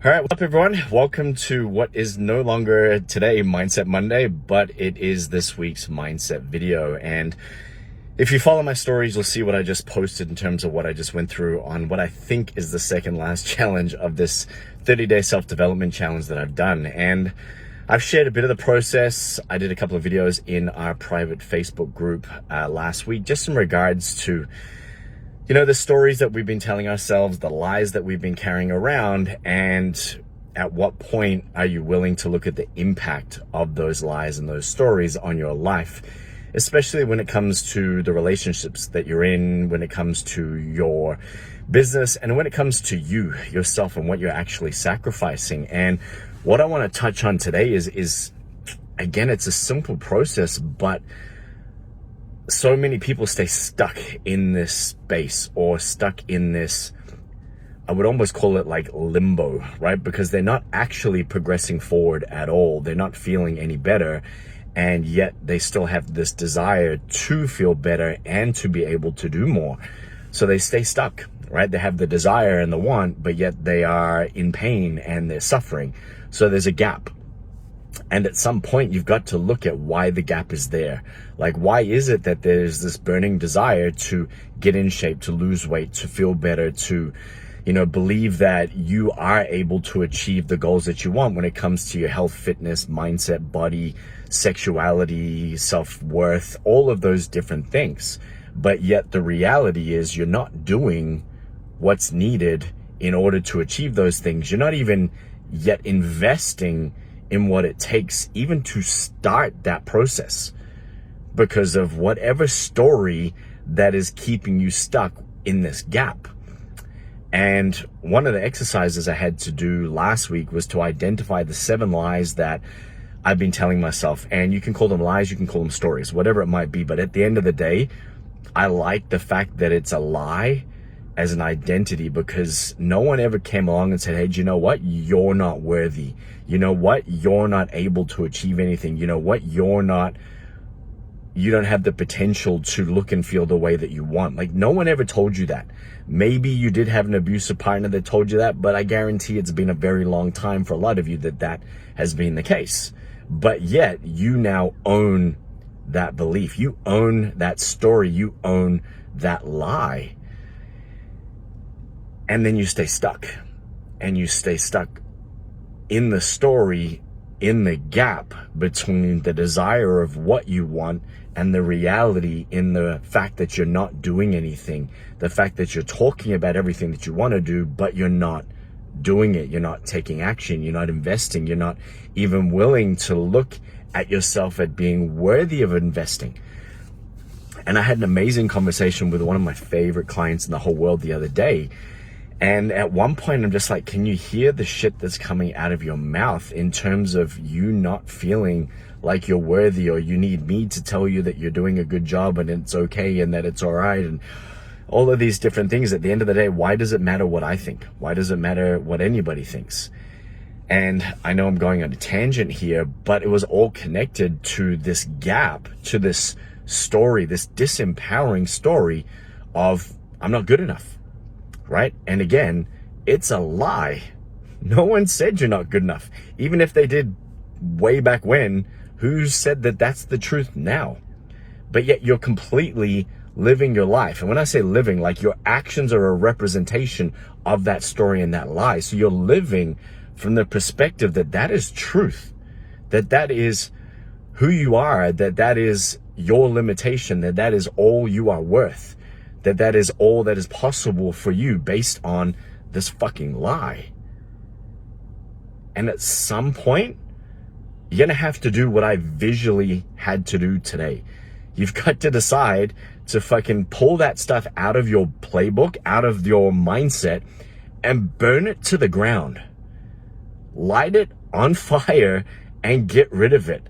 All right, what's up everyone? Welcome to what is no longer today Mindset Monday, but it is this week's mindset video. And if you follow my stories, you'll see what I just posted in terms of what I just went through on what I think is the second last challenge of this 30-day self-development challenge that I've done. And I've shared a bit of the process. I did a couple of videos in our private Facebook group last week, just in regards to the stories that we've been telling ourselves, the lies that we've been carrying around, and at what point are you willing to look at the impact of those lies and those stories on your life, especially when it comes to the relationships that you're in, when it comes to your business, and when it comes to you, yourself, and what you're actually sacrificing. And what I want to touch on today is again, it's a simple process, but so many people stay stuck in this space, or stuck in this, I would almost call it like limbo, right? Because they're not actually progressing forward at all. They're not feeling any better. And yet they still have this desire to feel better and to be able to do more. So they stay stuck, right? They have the desire and the want, but yet they are in pain and they're suffering. So there's a gap. And at some point, you've got to look at why the gap is there. Like, why is it that there's this burning desire to get in shape, to lose weight, to feel better, to, believe that you are able to achieve the goals that you want when it comes to your health, fitness, mindset, body, sexuality, self-worth, all of those different things. But yet the reality is you're not doing what's needed in order to achieve those things. You're not even yet investing in what it takes even to start that process, because of whatever story that is keeping you stuck in this gap. And one of the exercises I had to do last week was to identify the 7 lies that I've been telling myself. And you can call them lies, you can call them stories, whatever it might be. But at the end of the day, I like the fact that it's a lie as an identity, because no one ever came along and said, hey, do you know what? You're not worthy. You know what? You're not able to achieve anything. You know what? You don't have the potential to look and feel the way that you want. Like, no one ever told you that. Maybe you did have an abusive partner that told you that, but I guarantee it's been a very long time for a lot of you that has been the case. But yet you now own that belief. You own that story. You own that lie. And then you stay stuck, and you stay stuck in the story, in the gap between the desire of what you want and the reality, in the fact that you're not doing anything, the fact that you're talking about everything that you want to do, but you're not doing it. You're not taking action. You're not investing. You're not even willing to look at yourself at being worthy of investing. And I had an amazing conversation with one of my favorite clients in the whole world the other day. And at one point, I'm just like, can you hear the shit that's coming out of your mouth in terms of you not feeling like you're worthy, or you need me to tell you that you're doing a good job and it's okay and that it's all right, and all of these different things. At the end of the day, why does it matter what I think? Why does it matter what anybody thinks? And I know I'm going on a tangent here, but it was all connected to this gap, to this story, this disempowering story of I'm not good enough. Right? And again, it's a lie. No one said you're not good enough. Even if they did way back when, who said that that's the truth now? But yet you're completely living your life. And when I say living, like, your actions are a representation of that story and that lie. So you're living from the perspective that is truth, that is who you are, that is your limitation, that is all you are worth, that is all that is possible for you based on this fucking lie. And at some point, you're gonna have to do what I visually had to do today. You've got to decide to fucking pull that stuff out of your playbook, out of your mindset, and burn it to the ground. Light it on fire and get rid of it.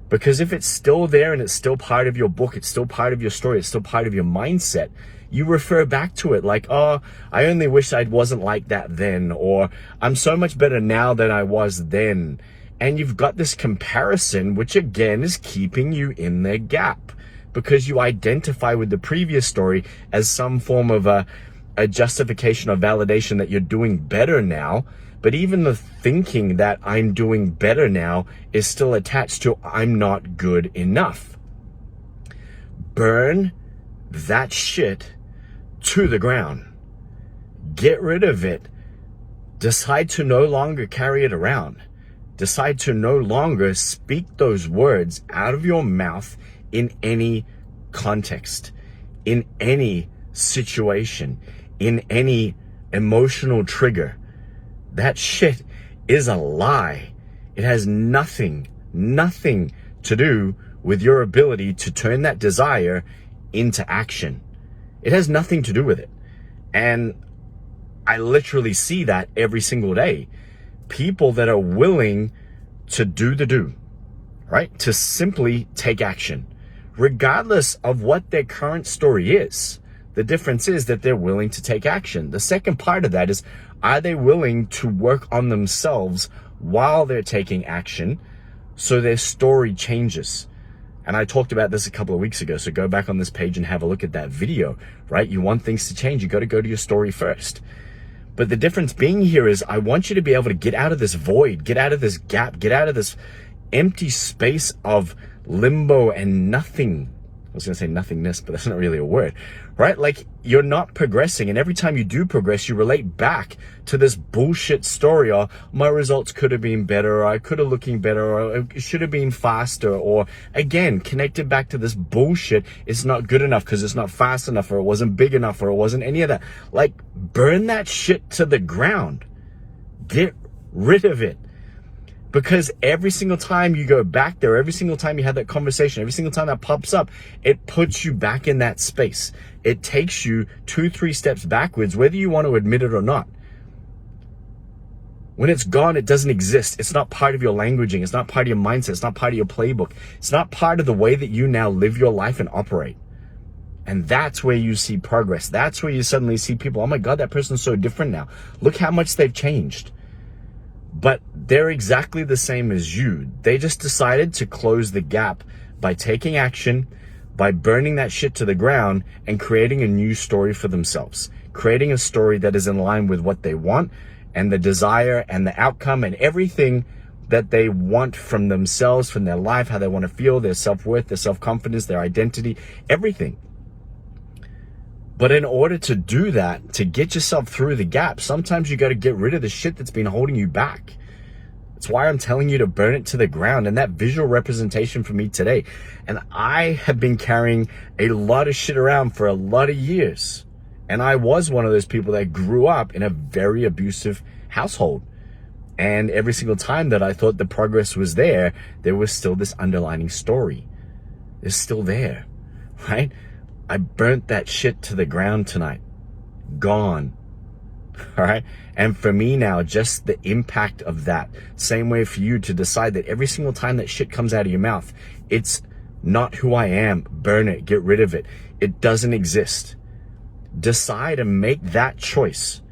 Because if it's still there and it's still part of your book, it's still part of your story, it's still part of your mindset, you refer back to it like, oh, I only wish I wasn't like that then, or I'm so much better now than I was then. And you've got this comparison, which again is keeping you in the gap, because you identify with the previous story as some form of a a justification or validation that you're doing better now. But even the thinking that I'm doing better now is still attached to I'm not good enough. Burn that shit to the ground. Get rid of it. Decide to no longer carry it around. Decide to no longer speak those words out of your mouth in any context, in any situation, in any emotional trigger. That shit is a lie. It has nothing to do with your ability to turn that desire into action. It has nothing to do with it. And I literally see that every single day. People that are willing to do the do, right? To simply take action, regardless of what their current story is. The difference is that they're willing to take action. The second part of that is, are they willing to work on themselves while they're taking action so their story changes? And I talked about this a couple of weeks ago, so go back on this page and have a look at that video, right? You want things to change, you got to go to your story first. But the difference being here is I want you to be able to get out of this void, get out of this gap, get out of this empty space of limbo and nothing. I was going to say nothingness, but that's not really a word, right? Like you're not progressing. And every time you do progress, you relate back to this bullshit story. Or my results could have been better, or I could have looking better, or it should have been faster. Or again, connected back to this bullshit. It's not good enough because it's not fast enough, or it wasn't big enough, or it wasn't any of that. Like burn that shit to the ground. Get rid of it. Because every single time you go back there, every single time you have that conversation, every single time that pops up, it puts you back in that space. It takes you 2-3 steps backwards, whether you want to admit it or not. When it's gone, it doesn't exist. It's not part of your languaging. It's not part of your mindset. It's not part of your playbook. It's not part of the way that you now live your life and operate. And that's where you see progress. That's where you suddenly see people, oh my God, that person's so different now. Look how much they've changed. But they're exactly the same as you. They just decided to close the gap by taking action, by burning that shit to the ground and creating a new story for themselves. Creating a story that is in line with what they want and the desire and the outcome and everything that they want from themselves, from their life, how they want to feel, their self-worth, their self-confidence, their identity, everything. But in order to do that, to get yourself through the gap, sometimes you got to get rid of the shit that's been holding you back. That's why I'm telling you to burn it to the ground. And that visual representation for me today. And I have been carrying a lot of shit around for a lot of years. And I was one of those people that grew up in a very abusive household. And every single time that I thought the progress was there was still this underlining story. It's still there, right? I burnt that shit to the ground tonight. Gone. All right. And for me now, just the impact of that, same way for you to decide that every single time that shit comes out of your mouth, it's not who I am. Burn it. Get rid of it. It doesn't exist. Decide and make that choice.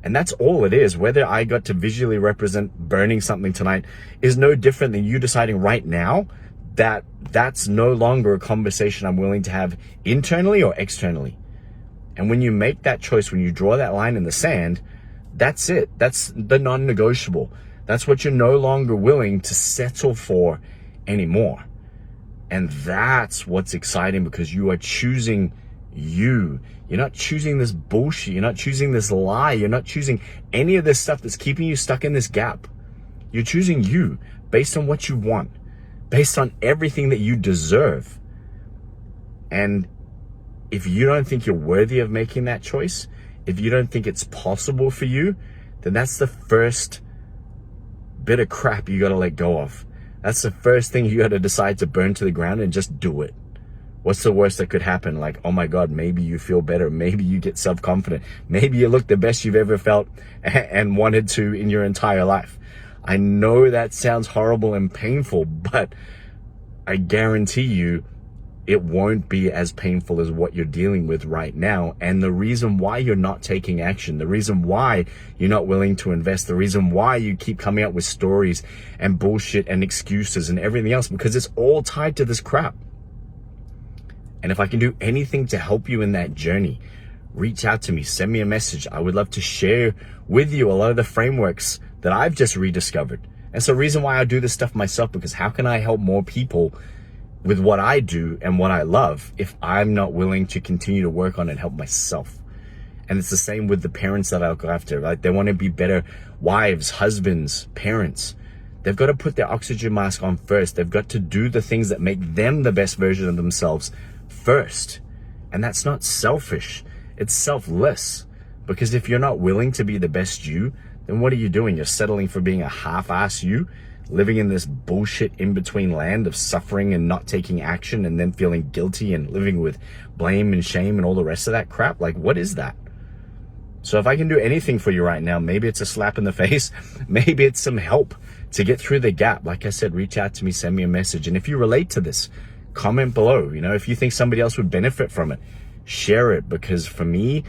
And that's all it is. Whether I got to visually represent burning something tonight is no different than you deciding right now that that's no longer a conversation I'm willing to have internally or externally. And when you make that choice, when you draw that line in the sand, that's it. That's the non-negotiable. That's what you're no longer willing to settle for anymore. And that's what's exciting, because you are choosing you. You're not choosing this bullshit. You're not choosing this lie. You're not choosing any of this stuff that's keeping you stuck in this gap. You're choosing you based on what you want, based on everything that you deserve. And if you don't think you're worthy of making that choice, if you don't think it's possible for you, then that's the first bit of crap you got to let go of. That's the first thing you got to decide to burn to the ground and just do it. What's the worst that could happen? Like, oh my God, maybe you feel better. Maybe you get self-confident. Maybe you look the best you've ever felt and wanted to in your entire life. I know that sounds horrible and painful, but I guarantee you it won't be as painful as what you're dealing with right now. And the reason why you're not taking action, the reason why you're not willing to invest, the reason why you keep coming up with stories and bullshit and excuses and everything else, because it's all tied to this crap. And if I can do anything to help you in that journey, reach out to me, send me a message. I would love to share with you a lot of the frameworks that I've just rediscovered. And it's the reason why I do this stuff myself, because how can I help more people with what I do and what I love if I'm not willing to continue to work on it and help myself? And it's the same with the parents that I look after, right? They want to be better wives, husbands, parents. They've got to put their oxygen mask on first. They've got to do the things that make them the best version of themselves first. And that's not selfish. It's selfless. Because if you're not willing to be the best you, then what are you doing? You're settling for being a half-ass you, living in this bullshit in-between land of suffering and not taking action and then feeling guilty and living with blame and shame and all the rest of that crap. Like, what is that? So if I can do anything for you right now, maybe it's a slap in the face, maybe it's some help to get through the gap. Like I said, reach out to me, send me a message. And if you relate to this, comment below. You know, if you think somebody else would benefit from it, share it. Because for me,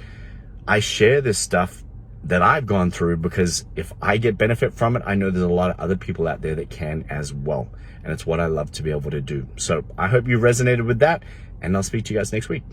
I share this stuff that I've gone through, because if I get benefit from it, I know there's a lot of other people out there that can as well. And it's what I love to be able to do. So I hope you resonated with that, and I'll speak to you guys next week.